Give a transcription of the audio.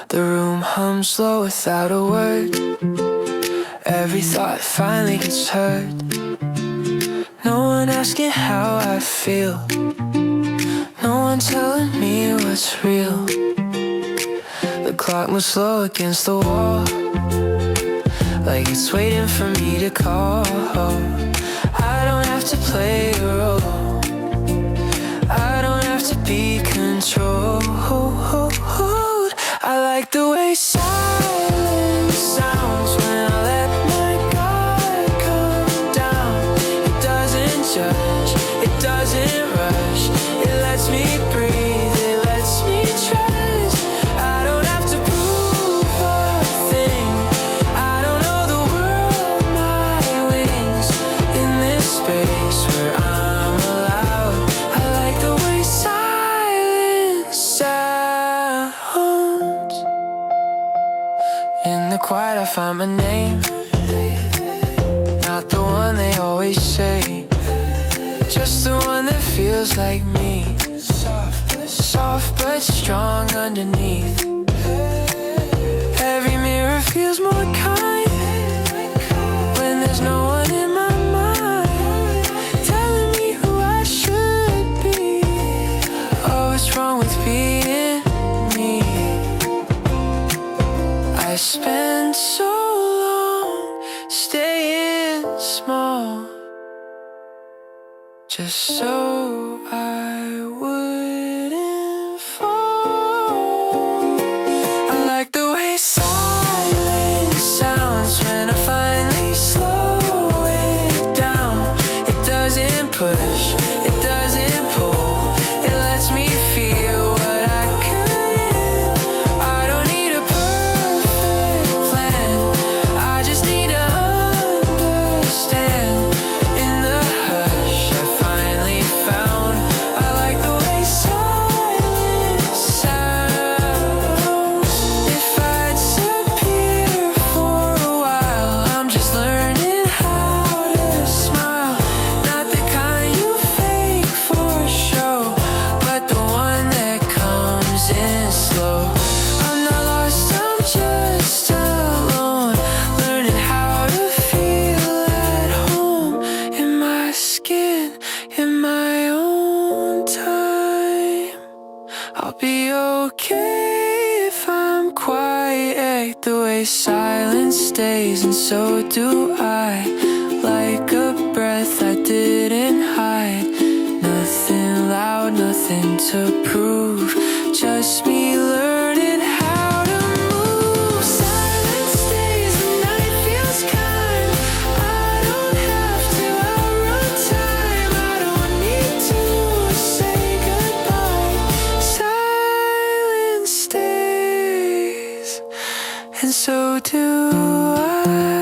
The room hums low without a word. Every thought finally gets heard. No one asking how I feel. No one telling me what's real. The clock moves slow against the wall, like it's waiting for me to call. I don't have to play a role. I don't have to be controlled. I like the way silence sounds when I let my guard come down. It doesn't judge, it doesn't rush. It lets me breathe, it lets me trust. I don't have to prove a thing. I don't know the world, my wings. In this space where I'm allowed, I like the way silence sounds. In the quiet I find my name, not the one they always say, just the one that feels like me. Soft but strong underneath. Every mirror feels more kind when there's no one in my mind telling me who I should be. Oh, what's wrong with being me? I spent so long staying small, just so I wouldn't fall. I like the way silence sounds when I finally slow it down. It doesn't push, it doesn't pull. It lets me feel what I could. I don't need a perfect plan, I just need to understand. In the hush I finally found, I like the way silence sounds. If I disappear for a while, I'm just learning how to smile. Not the kind you fake for show, but the one that comes in slow. I'm not lost, I'm just alone, learning how to feel at home in my skin, in my own time. I'll be okay if I'm quiet. The way silence stays, and so do I. Like a breath I didn't hide. Nothing loud, nothing to prove. Just me learning how to move. Silence stays, the night feels kind. I don't have to outrun time. I don't need to say goodbye. Silence stays, and so do I.